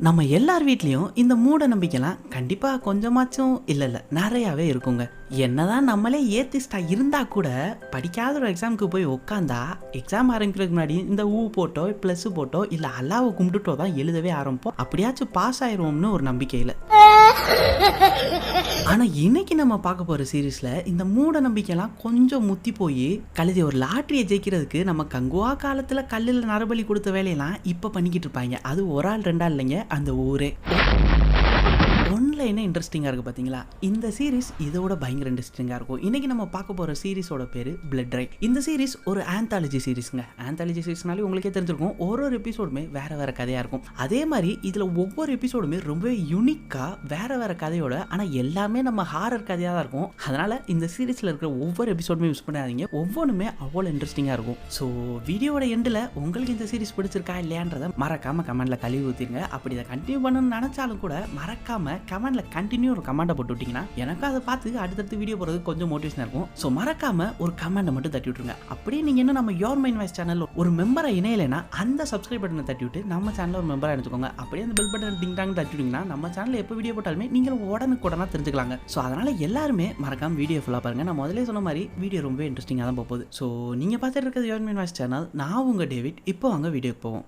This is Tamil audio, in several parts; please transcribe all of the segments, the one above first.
நம்ம எல்லார் வீட்லேயும் இந்த மூட நம்பிக்கைலாம் கண்டிப்பாக கொஞ்சமாச்சும் இல்லை நிறையாவே இருக்குங்க. என்னதான் நம்மளே ஏத்திஸ்டா இருந்தால் கூட படிக்காத ஒரு எக்ஸாமுக்கு போய் உட்காந்தா எக்ஸாம் ஆரம்பிக்கிறதுக்கு முன்னாடி இந்த ஊ போட்டோ ப்ளஸ் போட்டோ இல்லை அல்லாவை கும்பிட்டுட்டோ தான் எழுதவே ஆரம்பிப்போம். அப்படியாச்சும் பாஸ் ஆயிடுவோம்னு ஒரு நம்பிக்கையில். ஆனால் இன்னைக்கு நம்ம பார்க்க போகிற சீரீஸில் இந்த மூட நம்பிக்கைலாம் கொஞ்சம் முத்தி போய் கழுதி ஒரு லாட்டரியை ஜெயிக்கிறதுக்கு நம்ம கங்குவா காலத்தில் கல்லில் நரபலி கொடுத்த வேலையெல்லாம் இப்போ பண்ணிக்கிட்டு இருப்பாங்க. அது ஒரு ஆள் ரெண்டா இல்லைங்க, அந்த ஊரே. ஒன்றில் என்ன இன்ட்ரெஸ்டிங்காக இருக்குது பார்த்தீங்களா? இந்த சீரீஸ் இதோட பயங்கர இன்ட்ரெஸ்டிங்காக இருக்கும். இன்றைக்கி நம்ம பார்க்க போகிற சீரீஸோட பேர் பிளட் ரைட். இந்த சீரீஸ் ஒரு ஆந்தாலஜி சீரீஸுங்க. ஆந்தாலஜி சீரீஸ்னாலே உங்களுக்கே தெரிஞ்சிருக்கும், ஒரு எபிசோடுமே வேறு கதையாக இருக்கும். அதே மாதிரி இதில் ஒவ்வொரு எபிசோடுமே ரொம்பவே யூனிக்காக வேறு கதையோட, ஆனால் எல்லாமே நம்ம ஹாரர் கதையாக தான் இருக்கும். அதனால் இந்த சீரீஸில் இருக்கிற ஒவ்வொரு எபிசோடுமே யூஸ் பண்ணாதீங்க, ஒவ்வொன்றுமே அவ்வளோ இன்ட்ரெஸ்டிங்காக இருக்கும். ஸோ வீடியோட எண்டில் உங்களுக்கு இந்த சீரீஸ் பிடிச்சிருக்கா இல்லையான்றதை மறக்காமல் கமெண்ட்டில் கழுவி ஊற்றிங்க. அப்படி இதை கண்டினியூ பண்ணணும்னு நினச்சாலும் கூட மறக்காமல் கமெண்ட்ல கண்டினியூ ஒரு கமெண்ட்டை போட்டு விட்டீங்கன்னா எனக்கு அதை பார்த்து அடுத்தடுத்து வீடியோ போகிறது கொஞ்சம் மோட்டிவேஷனாக இருக்கும். ஸோ மறக்காம ஒரு கமெண்ட்டை மட்டும் தட்டி விட்டுருங்க. அப்படியே நீங்கள் என்ன நம்ம யோர் மைண்ட் வாய்ஸ் சேனல் ஒரு மெம்பரை இணையலைன்னா அந்த சப்ஸ்கிரைப் பட்டனை தட்டி விட்டு நம்ம சேனலில் ஒரு மெம்பராக எடுத்துக்கோங்க. அப்படியே அந்த பெல் பட்டன் டிங் டாங் தட்டி விட்டீங்கன்னா நம்ம சேனலில் எப்போ வீடியோ போட்டாலுமே நீங்கள் உடனுக்குடனா தெரிஞ்சுக்கலாங்க. ஸோ அதனால் எல்லாருமே மறக்காம வீடியோ ஃபுல்லாக பாருங்கள். நான் முதலே சொன்ன மாதிரி வீடியோ ரொம்ப இன்ட்ரெஸ்டிங்காக தான் போகுது. ஸோ நீங்கள் பார்த்துட்டு இருக்கிறது யோர் மைண்ட் வாய்ஸ் சேனல். நான் உங்கள் டேவிட். இப்போ வாங்க வீடியோக்கு போவோம்.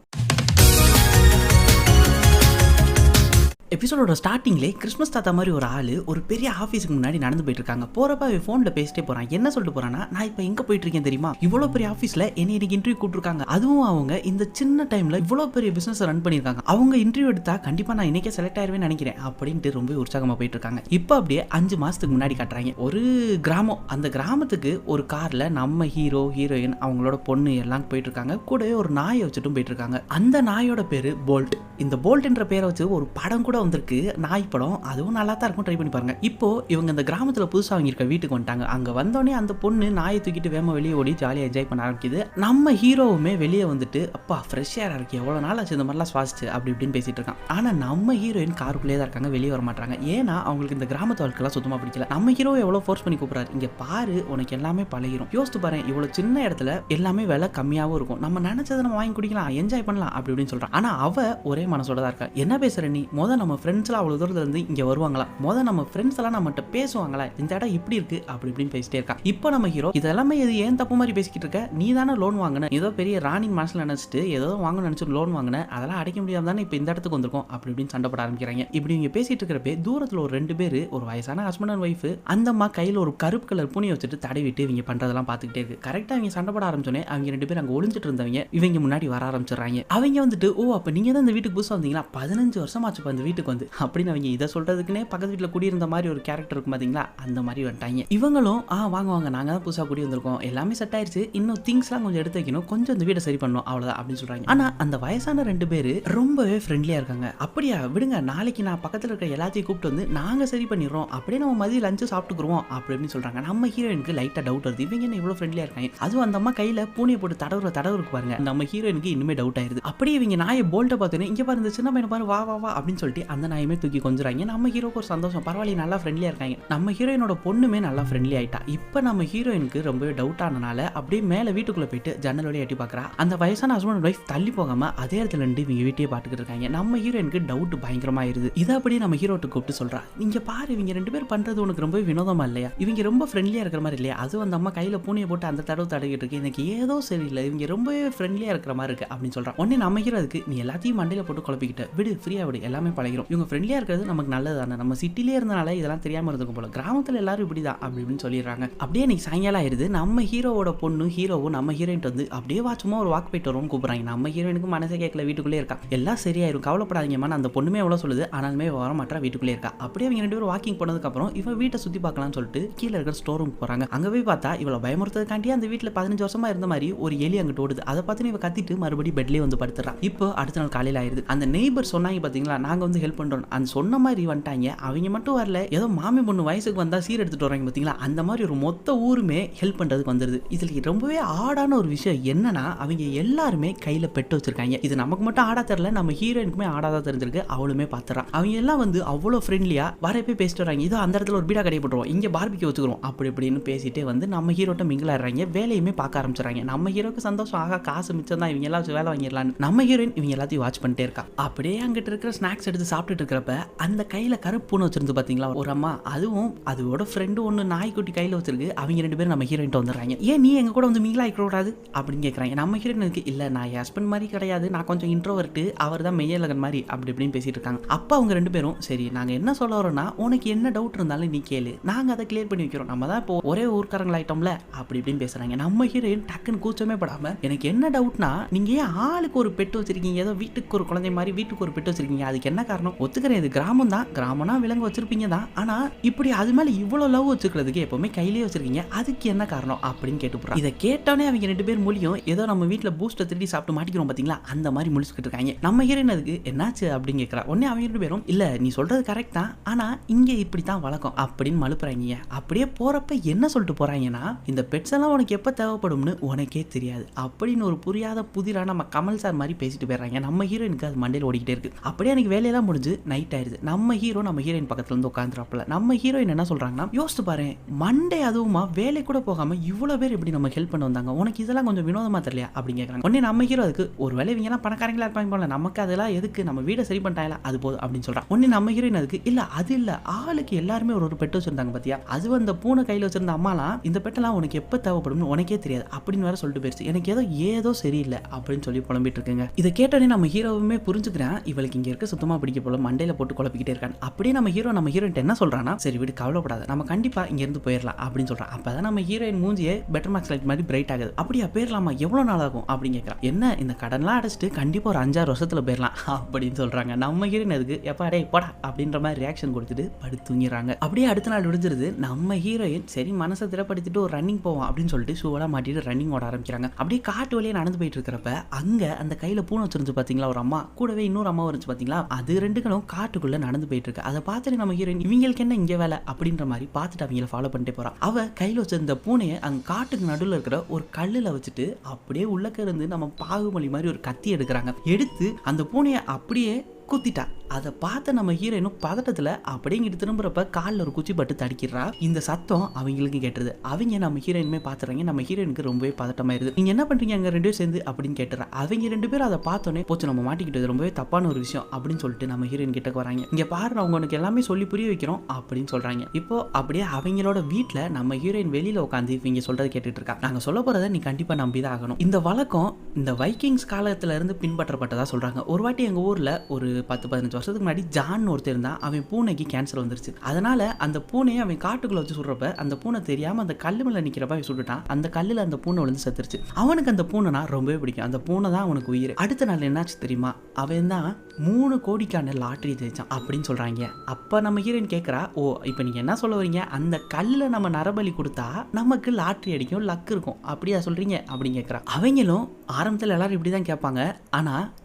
எபிசோடோட ஸ்டார்டிங்லேயே கிறிஸ்மஸ் தாத்தா மாதிரி ஒரு ஆள் ஒரு பெரிய ஆஃபீஸுக்கு முன்னாடி நடந்து போயிட்டு இருக்காங்க. போகிறப்ப அவன் ஃபோனில் பேசிட்டே போகிறான். என்ன சொல்லிட்டு போகிறான்னா, நான் இப்போ எங்கே போயிட்டு இருக்கேன் தெரியுமா? இவ்வளோ பெரிய ஆஃபீஸில் என்னை இன்னைக்கு இன்டர்வியூ கூப்பிட்டுருக்காங்க. அதுவும் அவங்க இந்த சின்ன டைமில் இவ்வளோ பெரிய பிஸ்னஸ் ரன் பண்ணியிருக்காங்க. அவங்க இன்டர்வியூ எடுத்தா கண்டிப்பாக நான் இன்னைக்கே செலக்ட் ஆயிருவேன்னு நினைக்கிறேன் அப்படின்ட்டு ரொம்ப உற்சாகமாக போயிட்டு இருக்காங்க. இப்போ அப்படியே 5 மாதத்துக்கு முன்னாடி காட்டுறாங்க. ஒரு கிராமம். அந்த கிராமத்துக்கு ஒரு காரில் நம்ம ஹீரோ ஹீரோயின் அவங்களோட பொண்ணு எல்லாம் போயிட்டு இருக்காங்க. கூடவே ஒரு நாயை வச்சுட்டும் போயிட்டு இருக்காங்க. அந்த நாயோட பேர் போல்ட். இந்த போல்ட்ன்ற பேரை வச்சு ஒரு படம் கூட வந்திருக்கு, நாய் படம். அதுவும் நல்லா தான் இருக்கும், ட்ரை பண்ணி பாருங்க. இப்போ இவங்க இந்த கிராமத்துல புதுசா அவங்க இருக்க வீட்டுக்கு வந்துட்டாங்க. அங்க வந்தோடனே அந்த பொண்ணு நாயை தூக்கிட்டு வேமா வெளியே ஓடி ஜாலியா என்ஜாய் பண்ண ஆரம்பிக்குது. நம்ம ஹீரோவுமே வெளியே வந்துட்டு அப்பா ஃப்ரெஷ் ஏரா இருக்கு, எவ்வளவு நாள் ஆச்சு இந்த மாதிரிலாம் சுவாசிச்சு அப்படி இப்படின்னு பேசிட்டு இருக்கான். ஆனா நம்ம ஹீரோயின் காருக்குள்ளே தான் இருக்காங்க, வெளியே வர மாட்டாங்க. ஏன்னா அவங்களுக்கு இந்த கிராமத்து வாழ்க்கைலாம் சுத்தமா பிடிக்கல. நம்ம ஹீரோ எவ்வளவு ஃபோர்ஸ் பண்ணி கூப்பிடுறாரு, இங்க பாரு உனக்கு எல்லாமே பழகிரும், யோசித்து பாரு இவ்வளவு சின்ன இடத்துல எல்லாமே விலை கம்மியாவும் இருக்கும், நம்ம நினைச்சதை நம்ம வாங்கி குடிக்கலாம், என்ஜாய் பண்ணலாம் அப்படி இப்படின்னு சொல்றான். ஆனா அவ ஒரே மனசோட தான் இருக்கா. என்ன பேசுற நீ? நம்ம ஃப்ரெண்ட்ஸ்லாம் அவ்வளவு தூரத்துல இருந்து இங்க வருவாங்களா? நம்ம ஃப்ரெண்ட்ஸ் எல்லாம் நம்மகிட்ட பேசுவாங்களா? இந்த இடம் இப்படி இருக்கு அப்படி இப்படின்னு பேசிட்டே இருக்கா. இப்போ நம்ம ஹீரோ இதெல்லாமே இது ஏன் தப்பு மாதிரி பேசிக்கிட்டு இருக்க, நீ தானே லோன் வாங்கின, ஏதோ பெரிய ராணி மனசுல நினைச்சிட்டு ஏதோ வாங்கணும்னு நினைச்சு லோன் வாங்கின, அதெல்லாம் அடைக்க முடியாம தானே இப்போ இந்த இடத்துக்கு வந்திருக்கோம் அப்படி இப்படின்னு சண்டை போட ஆரம்பிக்கிறாங்க. இப்படி இங்க பேசிட்டு இருக்கிறப்ப தூரத்துல ஒரு 2 பேர், ஒரு வயசான ஹஸ்பண்ட் அண்ட் ஒய்ஃப், அந்த அம்மா கையில ஒரு கருப்பு கலர் பூனியை வச்சுட்டு தடவிட்டு இவங்க பண்றதெல்லாம் பார்த்துக்கிட்டே இருக்கு. கரெக்டா இவங்க சண்டை போட ஆரம்பிச்சோன்னே அவங்க 2 பேர் அங்க ஒளிஞ்சிட்டு இருந்தவங்க இவங்க முன்னாடி வர ஆரம்பிச்சிடறாங்க. அவங்க வந்துட்டு ஓ அப்ப நீங்க தான் இந்த வீட்டுக்கு புதுசா வந்தீங்களா, 15 வருஷமாச்சு இந்த வீட்டுக்கு வந்து அப்படின்னு அவங்க இதை சொல்றதுக்குன்னே பக்கத்து வீட்டில் குடியிருந்த மாதிரி ஒரு கேரக்டர் இருக்கும் பாத்தீங்களா, அந்த மாதிரி வந்துட்டாங்க. இவங்களும் வாங்க வாங்க நாங்க தான் புதுசாக குடி வந்திருக்கோம், எல்லாமே செட் ஆயிடுச்சு, இன்னும் திங்ஸ்லாம் கொஞ்சம் எடுத்து வைக்கணும், கொஞ்சம் இந்த வீட்டை சரி பண்ணணும் அவ்வளோதான் அப்படின்னு சொல்றாங்க. ஆனா அந்த வயசான 2 பேர் ரொம்பவே ஃப்ரெண்ட்லியா இருக்காங்க. அப்படியா விடுங்க, நாளைக்கு நான் பக்கத்தில் இருக்கிற எல்லாத்தையும் கூப்பிட்டு வந்து நாங்க சரி பண்ணிடுறோம், அப்படியே நம்ம மதியம் லஞ்சு சாப்பிட்டுக்குருவோம் அப்படின்னு சொல்றாங்க. நம்ம ஹீரோயினுக்கு லைட்டா டவுட் வருது, இவங்க என்ன இவ்வளவு ஃப்ரெண்ட்லியா இருக்காங்க, அதுவும் அந்த அம்மா கையில பூனையை போட்டு தடவுருக்கு பாருங்க. நம்ம ஹீரோயினுக்கு இன்னுமே டவுட் ஆயிருது. அப்படியே இவங்க நாயை போல்ட்டை பார்த்தோன்னே இங்க பாருங்க சின்ன பையனை பாரு வா வா வா அப்படின்னு சொல்லிட்டு அந்த நாயுமே தூக்கி கொஞ்சறாங்க. நம்ம ஹீரோக்கு ஒரு சந்தோஷம், பரவாயில்ல நல்லா ஃப்ரெண்ட்லியா இருக்காங்க. நம்ம ஹீரோயினோட பொண்ணுமே நல்லா ஃப்ரெண்ட்லி ஆயிட்டா. இப்போ நம்ம ஹீரோயினுக்கு ரொம்பவே டவுட் ஆனனால அப்படியே மேலே வீட்டுக்குள்ள போயிட்டு ஜன்னல் வழியா எட்டி பார்க்கறா. அந்த வயசான ஹஸ்பண்ட் ஒய்ஃப் தள்ளி போகாம அதே இடத்துல இருந்து இவங்க வீட்டையே பார்த்துக்கிட்டு இருக்காங்க. நம்ம ஹீரோயினுக்கு டவுட் பயங்கரமாயிருது. இதை அப்படியே நம்ம ஹீரோட்டு கூப்பிட்டு சொல்றா, இங்க பாரு இவங்க 2 பேர் பண்றது உனக்கு ரொம்ப வினோதமா இல்லையா, இவங்க ரொம்ப ஃப்ரெண்ட்லியா இருக்கிற மாதிரி இல்லையா, அதுவும் அந்த அம்மா கையில பூனையை போட்டு அந்த தடவை தடவிட்டு இருக்கு, எனக்கு ஏதோ சரியில்லை, இவங்க ரொம்பவே ஃப்ரெண்ட்லியா இருக்கிற மாதிரி இருக்கு அப்படின்னு சொல்றான். உடனே நம்ம ஹீரோ அதுக்கு நீ எல்லாத்தையும் மண்டையில போட்டு குழப்பிக்கிட்ட விடு, ஃப்ரீயா விடு, எல்லாமே பழகிரும், இவங்க ஃப்ரெண்ட்லியா இருக்கிறது நமக்கு நல்லது தானே, நம்ம சிட்டிலே இருந்தனால இதெல்லாம் தெரியாம இருந்திருக்கும் போல, கிராமத்துல எல்லாரும் இப்படிதான் அப்படின்னு சொல்லிடுறாங்க. அப்படியே இன்னைக்கு சாயங்காலம் ஆயிருது. நம்ம ஹீரோவோட பொண்ணு ஹீரோவும் நம்ம ஹீரோயின் வந்து அப்படியே சும்மா ஒரு வாக் போயிட்டு வரோம்னு கூப்பிடுறாங்க. நம்ம ஹீரோயினுக்கு மனசே கேட்கல, வீட்டுக்குள்ளே இருக்கா. எல்லாம் சரியாயிரும் கவலைப்படாதீங்கம்மா, அந்த பொண்ணுமே எவ்வளவு சொல்லுது, ஆனாலுமே வர மாட்டா, வீட்டுக்குள்ளே இருக்கா. அப்படியே அவங்க 2 பேரும் வாக்கிங் போனதுக்கு அப்புறம் இவ வீட்டை சுத்தி பார்க்கலாம்னு சொல்லிட்டு கீழே இருக்கிற ஸ்டோர் ரூம் போறாங்க. அங்க போய் பார்த்தா இவளை பயமுறுத்ததுக்காண்டி அந்த வீட்டுல 15 வருஷமா இருந்த மாதிரி ஒரு எலி அங்கிட்டு ஓடுது. அதை பார்த்து இவ கத்திட்டு மறுபடியும் பெட்லயே வந்து படுத்துறா. இப்போ அடுத்த நாள் காலையில ஆயிருது. அந்த நெய்பர் சொன்னாங்க பாத்தீங்களா, நாங்க வந்து ஹெல்ப் பண்றோம், அந்த சொன்ன மாதிரி வந்துட்டாங்க. அவங்க மட்டும் வரல, ஏதோ மாமி பொண்ணு வயசுக்கு வந்தா சீர் எடுத்துட்டு வராங்க பாத்தீங்களா, அந்த மாதிரி ஒரு மொத்த ஊருமே ஹெல்ப் பண்றதுக்கு வந்துருது. இதுல ரொம்பவே ஆடான ஒரு விஷயம் என்னன்னா, அவங்க எல்லாருமே கையில பெட்டு வச்சிருக்காங்க. இது நமக்கு மட்டும் ஆடா தெரியல, நம்ம ஹீரோயினுக்குமே ஆடாதான் தெரிஞ்சிருக்கு, அவளுமே பாத்துறா. அவங்க எல்லாம் வந்து அவ்வளவு ஃப்ரெண்ட்லியா வரப்பே பேசிட்டு வராங்க. இதோ அந்த இடத்துல ஒரு பீடா கடை போட்டுருவோம், இங்க பார்பிக்யூ வச்சுக்கிறோம் அப்படி இப்படின்னு பேசிட்டே வந்து நம்ம ஹீரோட்ட மிங்கிள் ஆடுறாங்க. வேலையுமே பார்க்க ஆரம்பிச்சுறாங்க. நம்ம ஹீரோக்கு சந்தோஷம், ஆகா காசு மிச்சம் தான், இவங்க எல்லாம் வேலை வாங்கிடலான்னு. நம்ம ஹீரோயின் இவங்க எல்லாத்தையும் வாட்ச் பண்ணிட்டே போயிருக்கா. அப்படியே அங்கிட்ட இருக்கிற ஸ்நாக்ஸ் எடுத்து சாப்பிட்டுட்டு இருக்கிறப்ப அந்த கையில கருப்பு பூனை வச்சிருந்து பாத்தீங்களா ஒரு அம்மா, அதுவும் அதோட ஃப்ரெண்டு ஒன்று நாய்க்குட்டி கையில வச்சிருக்கு. அவங்க 2 பேரும் நம்ம ஹீரோயின் வந்துடுறாங்க. ஏன் நீ எங்க கூட வந்து மீங்களா ஆயிக்கூடாது அப்படின்னு கேட்கறாங்க. நம்ம ஹீரோயினுக்கு இல்ல நான் ஹஸ்பண்ட் மாதிரி கிடையாது, நான் கொஞ்சம் இன்ட்ரோவர்ட், அவர் தான் மெய்யலகன் மாதிரி அப்படி இப்படின்னு பேசிட்டு இருக்காங்க. அப்ப அவங்க 2 பேரும் சரி நாங்க என்ன சொல்ல வரோம்னா உனக்கு என்ன டவுட் இருந்தாலும் நீ கேளு, நாங்க அதை கிளியர் பண்ணி வைக்கிறோம், நம்ம தான் இப்போ ஒரே ஊர்க்காரங்களாயிட்டோம்ல அப்படி இப்படின்னு பேசுறாங்க. நம்ம ஹீரோயின் டக்குன்னு கூச்சமே படாம எனக்கு என்ன டவுட்னா நீங்க ஏன் ஆளுக்கு ஒரு பெட்டு வச்சிருக்கீங்க, ஏதோ வீட்டுக்கு ஒரு குழந்தை மாதிரி வீட்டுக்கு ஒரு பெட்டு வச்சிருக்கீங்க, அதுக்கு என்ன காரணம்? ஒத்துக்கிறேன் இது கிராமம் தான், கிராமம்னா விலங்கு வச்சிருப்பீங்க தான், ஆனா இப்படி அது மேல இவ்வளவு லவ் வச்சுக்கிறதுக்கு எப்பவுமே கையிலேயே வச்சிருக்கீங்க, அதுக்கு என்ன காரணம் அப்படின்னு கேட்டுப்புறாங்க. இதை கேட்டோன்னே அவங்க 2 பேர் மூலியும் ஏதோ நம்ம வீட்டுல பூஸ்ட் திருடி சாப்பிட்டு மாட்டிக்கிறோம் பாத்தீங்களா அந்த மாதிரி முடிச்சுக்கிட்டு இருக்காங்க. நம்ம ஹீரோயின் அதுக்கு என்னாச்சு அப்படின்னு கேட்கறா. உடனே அவங்க 2 பேரும் இல்ல நீ சொல்றது கரெக்ட் தான், ஆனா இங்க இப்படித்தான் வழக்கம் அப்படின்னு மழுப்புறாங்க. அப்படியே போறப்ப என்ன சொல்லிட்டு போறாங்கன்னா இந்த பெட்ஸ் எல்லாம் உனக்கு எப்ப தேவைப்படும்னு உனக்கே தெரியாது அப்படின்னு ஒரு புரியாத புதிரா நம்ம கமல் சார் மாதிரி பேசிட்டு போயிடுறாங்க. நம்ம ஹீரோயினுக்கு அது மண்டையில் ஓடிக்கிட்டே இருக்கு. அப்படியே எனக்கு வேலையெல்லாம் முடிஞ்சு நைட் ஆயிடுது. நம்ம ஹீரோயின் பக்கத்துல இருந்து உட்காந்துறாப்புல. நம்ம ஹீரோயின் என்ன சொல்றாங்கன்னா யோசிச்சு பாரு மண்டே அதுவுமா வேலை கூட போகாம இவ்வளவு பேர் எப்படி நம்ம ஹெல்ப் பண்ண வந்தாங்க, உனக்கு இதெல்லாம் கொஞ்சம் வினோதமா தெரியலையா அப்படின்னு கேட்கறாங்க. உடனே நம்ம ஹீரோ அதுக்கு ஒரு வேலை இவங்க எல்லாம் பணக்காரங்களா இருப்பாங்க போல, நமக்கு அதெல்லாம் எதுக்கு, நம்ம வீடை சரி பண்ணிட்டாங்களா அது போதும் அப்படின்னு சொல்றான். உடனே நம்ம ஹீரோயின் அதுக்கு இல்ல அது இல்ல ஆளுக்கு எல்லாருமே ஒரு பெட் வச்சிருந்தாங்க பாத்தியா, அது அந்த பூனை கையில வச்சிருந்த அம்மாலாம் இந்த பெட்டெல்லாம் உனக்கு எப்ப தேவைப்படும் உனக்கே தெரியாது அப்படின்னு வேற சொல்லிட்டு போயிருச்சு. எனக்கு ஏதோ சரியில்லை அப்படின்னு சொல்லி புலம்பிட்டு இருக்குங்க. இதை கேட்டோன்னே நம்ம ஹீரோவுமே புரிஞ்சுக்கிறேன் இவளுக்கு இங்க இருக்க சுத்தமா பிடிக்க போல, மண்டையில போட்டு குழப்பிக்கிட்டே இருக்கான். அப்படியே நம்ம ஹீரோயின் என்ன சொல்றான்னா சரி விடு கவலைப்படாத நம்ம கண்டிப்பா இங்க இருந்து போயிடலாம் அப்படின்னு சொல்றான். அப்பதான் நம்ம ஹீரோயின் மூஞ்சியே பெட்டர் மார்க்ஸ் லைட் மாதிரி பிரைட் ஆகுது. அப்படியா போயிடலாமா எவ்வளவு நாள் ஆகும் அப்படின்னு கேட்கறான். என்ன இந்த கடன்லாம் அடைச்சிட்டு கண்டிப்பா ஒரு 5-6 வருஷத்துல போயிடலாம் அப்படின்னு சொல்றாங்க. நம்ம ஹீரோயின் அதுக்கு எப்பா டே போடா அப்படின்ற மாதிரி ரியாக்ஷன் கொடுத்துட்டு படுத்து தூங்கிடுறாங்க. அப்படியே அடுத்த நாள் விடுஞ்சிருது. நம்ம ஹீரோயின் சரி மனசை திடப்படுத்திட்டு ஒரு ரன்னிங் போவோம் அப்படின்னு சொல்லிட்டு ஷூவெல்லாம் மாட்டிட்டு ரன்னிங் ஓட ஆரம்பிக்கிறாங்க. அப்படியே காட்டு வழியே நடந்து போயிட்டு இருக்கிறப்ப அங்க அந்த கையில பூனை வச்சிருந்து பாத்தீங்களா ஒரு அம்மா, கூடவே இன்னொரு அம்மா இருந்துச்சு பாத்தீங்களா, அது 2களும் காட்டுக்குள்ள நடந்து போயிட்டு இருக்கு. அதை பார்த்துட்டு நம்ம ஹீரோயின் இவங்களுக்கு என்ன இங்க வேலை அப்படின்ற மாதிரி பார்த்துட்டு அவங்கள ஃபாலோ பண்ணிட்டே போறான். அவ கையில வச்சிருந்த பூனையை அங்க காட்டுக்கு நடுவில் இருக்கிற ஒரு கல்லுல வச்சுட்டு அப்படியே உள்ளக்க இருந்து நம்ம பாகுபலி மாதிரி ஒரு கத்தி எடுக்கிறாங்க. எடுத்து அந்த பூனையை அப்படியே குத்திட்டா. அதை பார்த்த நம்ம ஹீரோயினும் பதட்டத்துல அப்படிங்கிட்டு திரும்புறப்ப காலில் ஒரு குச்சி பட்டு தடிக்கிறா. இந்த சத்தம் அவங்களுக்கு கேட்டுருது. அவங்க நம்ம ஹீரோயினுமே பாத்துறாங்க. நம்ம ஹீரோயினுக்கு ரொம்பவே பதட்டமாயிருது. நீங்க என்ன பண்றீங்க அங்க 2 பேரும் சேர்ந்து அப்படின்னு கேட்டுறா. அவங்க 2 பேரும் அதை பார்த்தோன்னே போச்சு நம்ம மாட்டிக்கிட்டது ரொம்பவே தப்பான ஒரு விஷயம் அப்படின்னு சொல்லிட்டு நம்ம ஹீரோயின் கிட்ட வராங்க. இங்க பாரு அவங்க உனக்கு எல்லாமே சொல்லி புரிய வைக்கிறோம் அப்படின்னு சொல்றாங்க. இப்போ அப்படியே அவங்களோட வீட்டுல நம்ம ஹீரோயின் வெளியில உட்காந்து இவங்க சொல்றதை கேட்டுட்டு இருக்கா. நாங்க சொல்ல போறதை நீ கண்டிப்பா நம்பிதான் ஆகணும். இந்த வழக்கம் இந்த வைக்கிங்ஸ் காலத்துல இருந்து பின்பற்றப்பட்டதா சொல்றாங்க. ஒரு வாட்டி எங்க ஊர்ல ஒரு 10-15 வருஷத்துக்கு முன்னாடி ஜான் ஒருத்தர் இருந்தான். அவன் பூனைக்கு கேன்சர் வந்துருச்சு. அதனால அந்த பூனையை அவன் காட்டுக்குள்ள வச்சு சுடுறப்ப அந்த பூனை தெரியாம அந்த கல்லு மேல நிக்கிறப்ப அவன் சுட்டுட்டான். அந்த கல்லுல அந்த பூனை விழுந்து செத்துருச்சு. அவனுக்கு அந்த பூனைனா ரொம்பவே பிடிக்கும். அந்த பூனை தான் அவனுக்கு உயிர். அடுத்த நாள் என்னாச்சு தெரியுமா, அவன் தான் 3 கோடிக்கான லாட்டரி ஜெயிச்சான் அப்படின்னு சொல்றாங்க. அப்ப நம்ம ஹீரோயின் கேட்கறா, ஓ இப்ப நீங்க என்ன சொல்ல வரீங்க, அந்த கல்லுல நம்ம நரபலி கொடுத்தா நமக்கு லாட்டரி அடிக்கும் லக் இருக்கும் அப்படியா சொல்றீங்க அப்படின்னு கேட்கறா. அவங்களும் ஆரம்பத்தில் எல்லாரும் இப்படிதான் கேட்பாங்க, ஆனா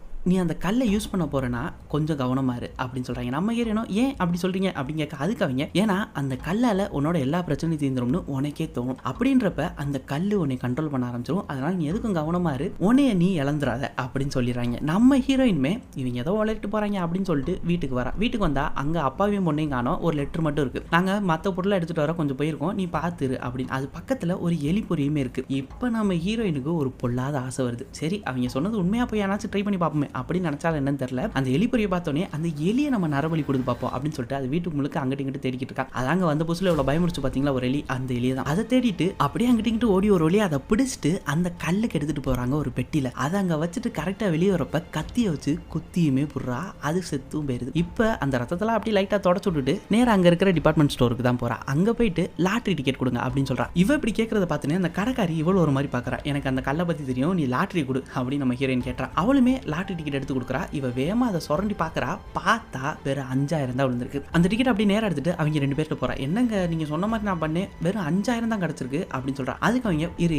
நீ அந்த கல்லை யூஸ் பண்ண போறேன்னா கொஞ்சம் கவனமா இரு அப்படின்னு சொல்றாங்க. நம்ம ஹீரோயினும் ஏன் அப்படி சொல்றீங்க அப்படின்னு கேட்க அதுக்கு அவங்க ஏன்னா அந்த கல்லால உன்னோட எல்லா பிரச்சனையும் தீர்ந்துரும்னு உனக்கே தோணும். அப்படின்றப்ப அந்த கல்லு உன்னை கண்ட்ரோல் பண்ண ஆரம்பிச்சிடும். அதனால நீ எதுக்கும் கவனமா இரு, உன்னைய நீ இழந்துடாத அப்படின்னு சொல்லிடுறாங்க. நம்ம ஹீரோயின்மே இவங்க ஏதோ உழைட்டு போறாங்க அப்படின்னு சொல்லிட்டு வீட்டுக்கு வரா. வீட்டுக்கு வந்தா அங்க அப்பாவையும் பொண்ணையும் காணோம். ஒரு லெட்டர் மட்டும் இருக்கு. நாங்க மற்ற பொருளை எடுத்துட்டு வர கொஞ்சம் போயிருக்கோம், நீ பாத்துரு அப்படின்னு. அது பக்கத்துல ஒரு எலி பொரியுமே இருக்கு. இப்ப நம்ம ஹீரோயினுக்கு ஒரு பொல்லாத ஆசை வருது. சரி அவங்க சொன்னது உண்மையா போய் யாராச்சும் ட்ரை பண்ணி பார்ப்போமே அப்படின்னு நினைச்சாலும் என்னன்னு தெரியல. அந்த எலி பொறியை பார்த்தோன்னே அந்த எலியை நம்ம நரபலி கொடுத்து பார்ப்போம் அப்படின்னு சொல்லிட்டு அது வீட்டுக்கு முழுக்க அங்கிட்டு இங்கிட்டு தேடிக்கிட்டு இருக்கா. அதாங்க வந்த புதுசுல எவ்வளவு பயமுடிச்சு பாத்தீங்களா ஒரு எலி, அந்த எலியை தான். அதை தேடிட்டு அப்படியே அங்கிட்டு இங்கிட்டு ஓடி ஒரு வழியா அதை பிடிச்சிட்டு அந்த கல்லுக்கு எடுத்துட்டு போறாங்க ஒரு பெட்டியில. அதை அங்க வச்சுட்டு கரெக்டா வெளியே வரப்ப கத்தியை வச்சு குத்தியுமே புடுறா. அது செத்தும் போயிருது. இப்ப அந்த ரத்தத்தெல்லாம் அப்படியே லைட்டா தொடச்சு விட்டுட்டு நேரம் அங்க இருக்கிற டிபார்ட்மெண்ட் ஸ்டோருக்கு தான் போறா. அங்க போயிட்டு லாட்டரி டிக்கெட் கொடுங்க அப்படின்னு சொல்றா. இவ இப்படி கேட்கறத பார்த்துனே அந்த கடைக்காரி இவ்வளவு ஒரு மாதிரி பாக்குறா. எனக்கு அந்த கல்லை பத்தி தெரியும், நீ லாட்டரி கொடு அப்படின்னு நம்ம ஹீரோயின் கேட்டா. அவளுமே லாட்டரி டிக்கெட் எடுத்து கொடுக்குறா. இவ வேகமா அதை சுரண்டி பாக்குறா. பார்த்தா வெறும் 5000 தான் விழுந்திருக்கு. அந்த டிக்கெட் அப்படியே நேரம் எடுத்துட்டு அவங்க 2 பேர்கிட்ட போறா. என்னங்க நீங்க சொன்ன மாதிரி நான் பண்ணேன், வெறும் 5000 தான் கிடைச்சிருக்கு அப்படின்னு சொல்றா. அதுக்கு அவங்க இரு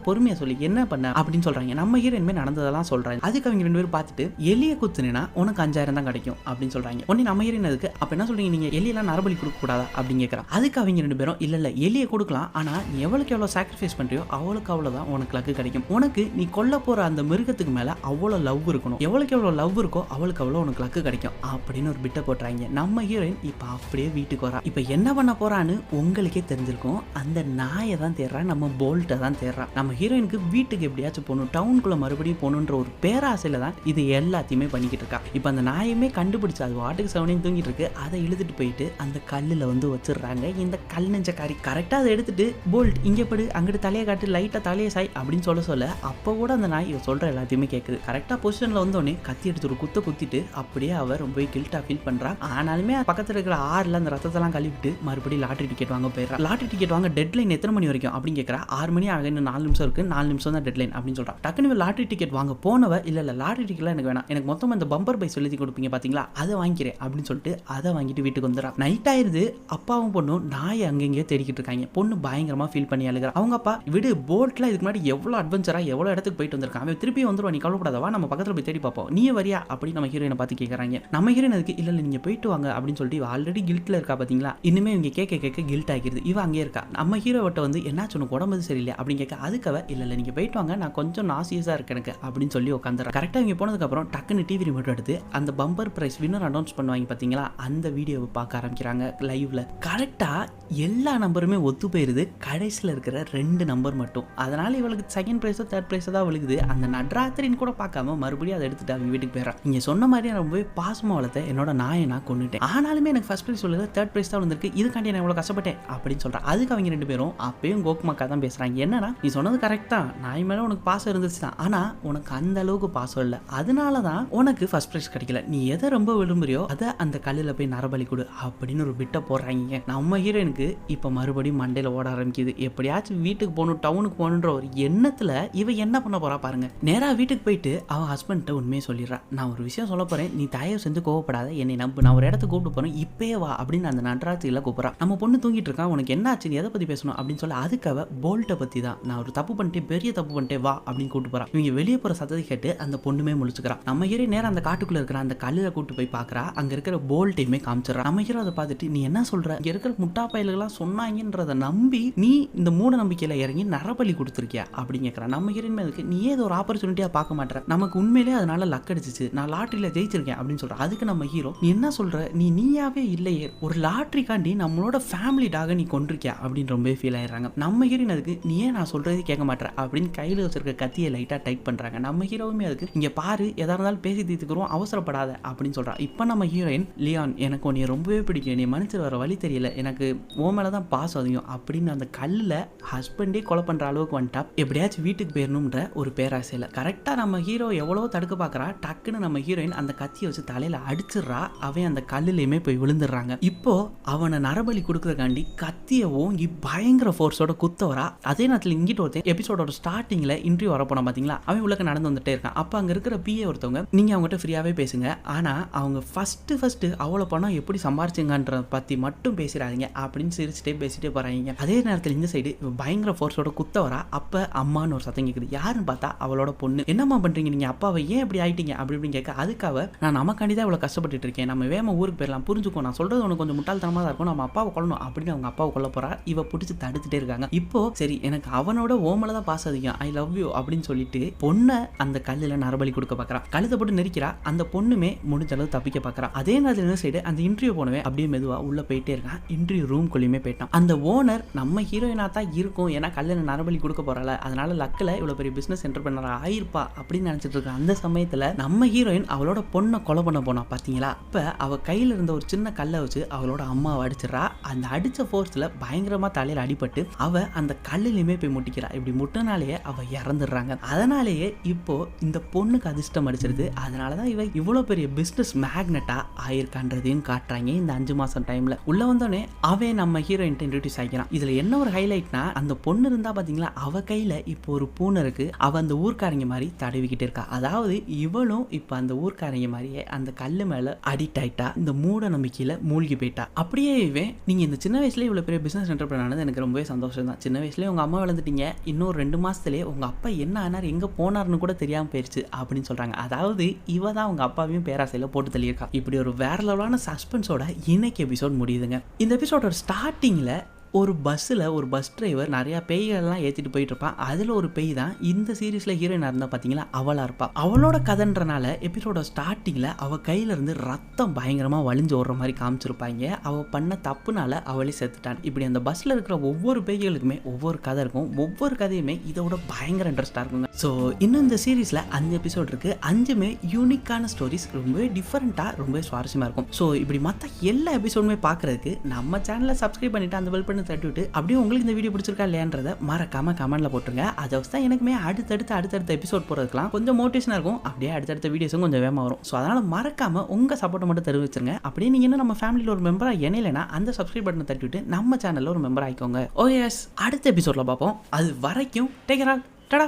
பொறுமையா சொல்லி என்ன பண்ண அப்படின்னு சொல்றாங்க. நம்ம ஹீரோயின்மே நடந்ததெல்லாம் சொல்றாங்க. அதுக்கு அவங்க 2 பேரும் பார்த்துட்டு எலியை குத்துனா உனக்கு 5000 தான் கிடைக்கும் அப்படின்னு சொல்றாங்க. உடனே நம்ம ஹீரோயின் அதுக்கு அப்ப என்ன சொல்றீங்க, நீங்க எலியெல்லாம் நரபலி கொடுக்க கூடாதா அப்படின்னு கேட்கறா. அதுக்கு அவங்க 2 பேரும் இல்ல எலியை கொடுக்கலாம், ஆனா நீ எவ்வளவுக்கு எவ்வளவு சாக்ரிஃபைஸ் பண்றியோ அவளுக்கு அவ்வளவுதான் உனக்கு லக்கு கிடைக்கும். உனக்கு நீ கொல்ல போற அந்த மிருகத்துக்கு மேல அவ்வளவு லவ் இருக்கணும். எவ்வளவுக்கு எவ்வளவு லவ் இருக்கோ அவளுக்கு அவ்வளவு உனக்கு லக்கு கிடைக்கும் அப்படின்னு ஒரு பிட்ட போட்டுறாங்க. நம்ம ஹீரோயின் இப்ப அப்படியே வீட்டுக்கு வரா. இப்ப என்ன பண்ண போறான்னு உங்களுக்கே தெரிஞ்சிருக்கும். அந்த நாயை தான் தேடுறா, நம்ம போல்ட்டை தான் தேடுறா. நம்ம ஹீரோயினுக்கு வீட்டுக்கு எப்படியாச்சும் போகணும், டவுனுக்குள்ள மறுபடியும் போகணுன்ற ஒரு பேராசையில தான் இது எல்லாத்தையுமே பண்ணிக்கிட்டு இருக்கா. இப்ப அந்த நாயுமே கண்டுபிடிச்சு அது வாட்டுக்கு செவனையும் தூங்கிட்டு இருக்கு. அதை இழுத்துட்டு போயிட்டு அந்த கல்லுல வந்து வச்சிடுறாங்க. இந்த கல் நெஞ்சக்காரி கரெக்டா அதை எடுத்துட்டு போல்ட் இங்கே படு, அங்கிட்டு தலையை காட்டு, லைட்டா தலையை சாய் அப்படின்னு சொல்ல அப்போ கூட அந்த நாய் சொல்ற எல்லாத்தையுமே கேட்குது. கரெக்டா பொசிஷன்ல வந்தோடனே கத்தி எடுத்து ஒரு குத்திட்டு அப்படியே அவர் ரொம்ப கில்ட்டா ஃபீல் பண்றா. ஆனாலுமே பக்கத்துல இருக்கிற ஆறுல அந்த ரத்தத்தெல்லாம் கழுவிட்டு மறுபடியும் லாட்டரி டிக்கெட் வாங்க போயிடுறா. லாட்டரி டிக்கெட் வாங்க டெட்லைன் எத்தனை மணி வரைக்கும் அப்படின்னு கேட்கறா. 6 மணி ஆக இன்னும் 4 நிமிஷம் இருக்கு, 4 நிமிஷம் தான் டெட்லைன் அப்படின்னு சொல்றா. டக்குனு லாட்டரி டிக்கெட் வாங்க போனவ இல்ல லாட்டரி டிக்கெட்லாம் எனக்கு வேணாம், எனக்கு மொத்தம் இந்த பம்பர் பைஸ் எழுதி கொடுப்பீங்க பாத்தீங்களா, அதை வாங்கிக்கிறேன் அப்படின்னு சொல்லிட்டு அதை வாங்கிட்டு வீட்டுக்கு வந்துடுறா. நைட் ஆயிருது. அப்பாவும் பொண்ணும் நாயை அங்கெங்கேயோ தேடிக்கிட்டு இருக்காங்க. பொண்ணு பயங்கரமா ஃபீல் பண்ணி அழுகிறா. அவங்க அப்பா விடு, போட்ல இதுக்கு முன்னாடி எவ்வளவு அட்வென்ச்சரா எவ்வளவு இடத்துக்கு போயிட்டு வந்திருக்கான், அவன் திருப்பி வந்துருவா, நீ கவலைப்படாதவா, நம்ம பக்கத்துல போய் தேடி பார்ப்போம், நீ வரியா அப்படின்னு நம்ம ஹீரோயினை பார்த்து கேட்கறாங்க. நம்ம ஹீரோயின் அதுக்கு இல்ல நீங்க போயிட்டு வாங்க அப்படின்னு சொல்லிட்டு ஆல்ரெடி கில்ட்ல இருக்கா பாத்தீங்களா. இனிமே இவங்க கேட்க கில்ட் ஆகிருது. இவ அங்கே இருக்கா. நம்ம ஹீரோவட்ட வந்து என்னாச்சு உனக்கு உடம்பு சரியில்லை அப்படின்னு கேட்க அதுக்கவ இல்ல நீங்க போயிட்டு வாங்க, நான் கொஞ்சம் நாசியஸா இருக்கு எனக்கு அப்படின்னு சொல்லி உட்காந்துறேன். கரெக்டா இவங்க போனதுக்கு அப்புறம் டக்குன்னு டிவி ரிமோட் எடுத்து அந்த பம்பர் பிரைஸ் வின்னர் அனௌன்ஸ் பண்ணுவாங்க பாத்தீங்களா, அந்த வீடியோவை பார்க்க ஆரம்பிக்கிறாங்க லைவ்ல. கரெக்டா எல்லா நம்பருமே ஒத்து போயிருது, கடைசியில் இருக்கிற 2 நம்பர் மட்டும். அதனால இவளுக்கு செகண்ட் பிரைஸோ தேர்ட் பிரைஸோ தான் விழுகுது. அந்த நட்ராத்திரின்னு கூட பார்க்காம மறுபடியும் அதை எடுத்துட்டு அவங்க வீட்டுக்கு போயிடறான். நீங்க சொன்ன மாதிரி நான் ரொம்பவே பாசமா வளர்த்த என்னோட நாயை நான் கொண்டுட்டேன், ஆனாலுமே எனக்கு ஃபர்ஸ்ட் பிரைஸ் சொல்லுது, தேர்ட் பிரைஸ் தான் வந்திருக்கு, இதுக்காண்டி நான் எவ்வளவு கஷ்டப்பட்டேன் அப்படின்னு சொல்றேன். அதுக்கு அவங்க 2 பேரும் அப்பயும் கோக்குமாக்கா தான் பேசுறாங்க. என்னன்னா நீ சொன்னது கரெக்ட் தான், நாய் மேல உனக்கு பாசம் இருந்துச்சு தான், ஆனா உனக்கு அந்த அளவுக்கு பாசம் இல்லை, அதனாலதான் உனக்கு ஃபர்ஸ்ட் பிரைஸ் கிடைக்கல, நீ எதை ரொம்ப விரும்புறியோ அதை அந்த கல்லுல போய் நரபலி கொடு அப்படின்னு ஒரு பிட்ட போடுறாங்க. நம்ம ஹீரோயினுக்கு இப்ப மறுபடியும் மண்டையில ஓட ஆரம்பிக்குது. எப்படியாச்சும் வீட்டுக்கு போகணும், டவுனுக்கு போகணுன்ற ஒரு எண்ணத்துல இவ என்ன பண்ண போறா பாருங்க. நேரா வீட்டுக்கு போயிட்டு அவ ஹஸ்பண்ட்ட உண்மையை சொல்லிடுறா. நான் ஒரு விஷயம் சொல்ல போறேன், நீ தயவு செஞ்சு கோவப்படாத, என்னை நம்பு, நான் ஒரு இடத்துக்கு கூப்பிட்டு போறேன், இப்பே வா அப்படின்னு அந்த நட்ராத்திரியில கூப்பிடுறா. நம்ம பொண்ணு தூங்கிட்டு இருக்கா, உனக்கு என்ன ஆச்சு, எதை பத்தி பேசணும் அப்படின்னு சொல்ல அதுக்கு அவ போல்ட்டை பத்தி தான், நான் ஒரு தப்பு பண்ணிட்டேன், பெரிய தப்பு பண்ணிட்டேன், வா அப்படின்னு கூப்பிட்டு போறா. இவங்க வெளியே போற சத்தத்தை கேட்டு அந்த பொண்ணுமே முழிச்சுக்கிறா. நம்ம ஹீரோ நேரம் அந்த காட்டுக்குள்ள இருக்கிற அந்த கல்லுல கூட்டு போய் பாக்குறா. அங்க இருக்கிற போல்ட்டையுமே காமிச்சிடறா. நம்ம ஹீரோ அதை பார்த்துட்டு நீ என்ன சொல்ற, இங்க இருக்கிற முட்டா பயல்கள்லாம் சொன்னாங்கன்றத நம்பி நீ இந்த மூட நம்பிக்கையில இறங்கி நரபலி கொடுத்துருக்கியா அப்படின்னு கேட்கறான். நம்ம ஹீரோயின் அதுக்கு நீ ஏதோ ஒரு ஆப்பர்ச்சுனிட்டியா பார்க்க மாட்டேற, நமக்கு உண்மையிலே அதனால லக் அடிச்சிச்சு, நான் லாட்டரியில ஜெயிச்சிருக்கேன் அப்படின்னு சொல்றேன். அதுக்கு நம்ம ஹீரோ நீ என்ன சொல்ற, நீயாவே இல்லையே, ஒரு லாட்டரிக்காண்டி நம்மளோட ஃபேமிலி டாக நீ கொண்டிருக்கியா அப்படின்னு ரொம்ப ஃபீல் ஆயிடுறாங்க. நம்ம ஹீரோயின் அதுக்கு நீ ஏன் நான் சொல்றதே கேட்க மாட்டேற அப்படின்னு கையில வச்சிருக்க கத்தியை லைட்டா டைட் பண்றாங்க. நம்ம ஹீரோவுமே அதுக்கு இங்க பாரு, எதா இருந்தாலும் பேசி தீர்த்துக்கிறோம், அவசரப்படாத அப்படின்னு சொல்றா. இப்ப நம்ம ஹீரோயின் லியான் எனக்கு உன்னை ரொம்பவே பிடிக்கும், நீ மன்னிச்சு வர வழி தெரியல, எனக்கு உன் மேலதான் பாசம் அதிகம் அப்படின்னு அந்த கல்லுல ஹஸ்பண்டே கொலை பண்ற அளவுக்கு வந்துட்டா. எப்படியாச்சும் வீட்டுக்கு போயிடணும்ன்ற ஒரு பேராசையில கரெக்டா நம்ம ஹீரோ எவ்வளவோ தடுக்க பாக்குறா. டக்குன்னு நம்ம ஹீரோயின் அந்த கத்தியை வச்சு தலையில அடிச்சிடறா. அவன் அந்த கல்லுலயுமே போய் விழுந்துடுறாங்க. இப்போ அவனை நரபலி கொடுக்கறதுக்காண்டி கத்திய ஓங்கி பயங்கர ஃபோர்ஸோட குத்த வரா. அதே நேரத்தில் இங்கிட்ட ஒருத்தன் எபிசோடோட ஸ்டார்டிங்ல இன்டர்வியூ வர போனா பாத்தீங்களா, அவன் உள்ள நடந்து வந்துட்டே இருக்கான். அப்ப அங்க இருக்கிற பிஏ ஒருத்தவங்க நீங்க அவங்ககிட்ட ஃப்ரீயாவே பேசுங்க, ஆனா அவங்க ஃபர்ஸ்ட் அவ்வளவு பணம் எப்படி சம்பாரிச்சுங்கன்ற பத்தி மட்டும் பேசுறாதீங்க அப்படின்னு சிரிச்சுட்டே பேசிட்டே போறாங்க. அதே நேரத்தில் இந்த சைடு பயங்கர ஃபோர்ஸோட குத்த வரா. அப்ப அம்மான்னு ஒரு சத்தம் கேக்குது. யாருன்னு பார்த்தா அவளோட பொண்ணு. என்னம்மா பண்றீங்க நீங்க, அப்பாவை ஏன் இப்படி ஆயிட்டீங்க அப்படின்னு கேட்க அதுக்காக நான் நமக்காண்டி தான் இவ்வளவு கஷ்டப்பட்டு இருக்கேன், நம்ம வேமா ஊருக்கு போயிடலாம், புரிஞ்சுக்கோ, நான் சொல்றது உனக்கு கொஞ்சம் முட்டாள்தனமா தான் இருக்கும், நம்ம அப்பாவை கொல்லணும் அப்படின்னு அவங்க அப்பாவை கொல்ல போறா. இவ பிடிச்சி தடுத்துட்டே இருக்காங்க. இப்போ சரி எனக்கு அவனோட ஓமல தான் பாசம் அதிகம், ஐ லவ் யூ அப்படின்னு சொல்லிட்டு பொண்ணை அந்த கல்லுல நரபலி கொடுக்க பாக்குறா. கழுத்தை போட்டு நெரிக்கிறா. அந்த பொண்ணுமே முடிஞ்ச அளவு தப்பிக்க பாக்குறா. அதே நேரத்தில் சைடு அந்த இன்டர்வியூ போனவே அப்படியே மெதுவா உள்ள போயிட்டே இருக்கான். இன்டர்வியூ ரூம் குள்ளேயுமே போயிட்டான். அந்த ஓனர் நம்ம ஹீரோயினா தான் இருக்கும், ஏன்னா கல்லுல நரபலி கொடுக்க போறால, அதனால லக்கில் இவ்வளவு பெரிய பிசினஸ் என்டர்பிரனர் ஆயிருப்பா அப்படின்னு நினைச்சிட்டு இருக்க அந்த சமயத்துல நம்ம ஹீரோயின் அவளோட பொண்ணை கொலை பண்ண போனா பாத்தீங்களா. இப்ப அவ கையில இருந்த ஒரு சின்ன கல்லை வச்சு அவளோட அம்மாவை அடிச்சிடறா. அந்த அடிச்ச ஃபோர்ஸ்ல பயங்கரமா தலையில அடிபட்டு அவ அந்த கல்லுலயுமே போய் முட்டிக்கிறா. இப்படி முட்டினாலேயே அவ இறந்துடுறாங்க. அதனாலேயே இப்போ இந்த பொண்ணுக்கு அதிர்ஷ்டம் அடிச்சிருது. அதனாலதான் இவ இவ்வளவு பெரிய பிசினஸ் மேக்னட்டா ஆயிருக்கான்றதையும் காட்டுறாங்க. இந்த 5 மாசம் டைம்ல உள்ள வந்தோடனே அவன் நம்ம ஹீரோயின் இன்ட்ரோடியூஸ் ஆகிக்கிறான். இதுல என்ன ஒரு ஹைலைட்னா அந்த பொண்ணு இருந்தா பாத்தீங்களா, அவ கையில இப்போ ஒரு பூனை இருக்கு. அவ அந்த ஊர்க்காரங்க மாதிரி தடவிக்கிட்டு இருக்கா. அதாவது இவளும் இப்ப அந்த ஊர்க்காரங்க மாதிரியே அந்த கல்லு மேல அடிக்ட் ஆயிட்டா. இந்த மூட நம்பிக்கையில மூழ்கி போயிட்டா. அப்படியே இவன் நீங்க இந்த சின்ன வயசுல இவ்வளவு பெரிய பிசினஸ் என்டர்பிரனர் ஆனது எனக்கு ரொம்பவே சந்தோஷம் தான். சின்ன வயசுல உங்க அம்மா வளர்ந்துட்டீங்க, இன்னும் 2 மாசத்துலயே உங்க அப்பா என்ன ஆனார், எங்க போனார்னு கூட தெரியாம போயிருச்சு அப்படின்னு சொல்றாங்க. அதாவது இவ தான் உங்க அப்பாவையும் பேராசையில போட்டு தள்ளியிருக்கா. இப்படி ஒரு வேற லெவலான சஸ்பென்ஸோட இன்னைக்கு எபிசோட் முடியுதுங்க. இந்த எபிசோடோட ஸ்டார்டிங்ல ஒரு பஸ்ஸில் ஒரு பஸ் டிரைவர் நிறைய பேய்கள்லாம் ஏற்றிட்டு போயிட்டு இருப்பான். அதில் ஒரு பேய் தான் இந்த சீரீஸில் ஹீரோயினாக இருந்தால் பார்த்தீங்களா அவளாக இருப்பா. அவளோட கதைன்றனால எபிசோட ஸ்டார்டிங்கில் அவள் கையிலேருந்து ரத்தம் பயங்கரமாக வலிஞ்சு ஓடுற மாதிரி காமிச்சிருப்பாங்க. அவள் பண்ண தப்புனால அவளே செத்துட்டான். இப்படி அந்த பஸ்ஸில் இருக்கிற ஒவ்வொரு பேய்களுக்குமே ஒவ்வொரு கதை இருக்கும். ஒவ்வொரு கதையுமே இதோட பயங்கர இன்ட்ரெஸ்டாக இருக்குங்க. ஸோ இன்னும் இந்த சீரீஸில் 5 எபிசோட் இருக்குது. 5மே யூனிக்கான ஸ்டோரிஸ், ரொம்பவே டிஃப்ரெண்ட்டாக, ரொம்பவே சுவாரஸ்யமாக இருக்கும். ஸோ இப்படி மற்ற எல்லா எபிசோடுமே பார்க்குறதுக்கு நம்ம சேனலை சப்ஸ்கிரைப் பண்ணிவிட்டு அந்த பெல் பண்ணி தட்டி விட்டு அப்படியே உங்களுக்கு இந்த வீடியோ பிடிச்சிருக்கா இல்லையான்றதை மறக்காம கமெண்ட்ல போட்டுருங்க. அதை வச்சு தான் எனக்குமே அடுத்தடுத்த எபிசோட் போகிறதுக்குலாம் கொஞ்சம் மோட்டிவேஷனாக இருக்கும். அப்படியே அடுத்தடுத்த வீடியோஸும் கொஞ்சம் வேகமாக வரும். ஸோ அதனால் மறக்காம உங்கள் சப்போர்ட்டை மட்டும் தெரிவிச்சிருங்க. அப்படியே நீங்கள் இன்னும் நம்ம ஃபேமிலியில் ஒரு மெம்பராக இணையிலனா அந்த சப்ஸ்கிரைப் பட்டனை தட்டி விட்டு நம்ம சேனலில் ஒரு மெம்பர் ஆயிக்கோங்க. ஓகே, அடுத்த எபிசோடில் பார்ப்போம். அது வரைக்கும் டேக் கேர் ஆல். டடா.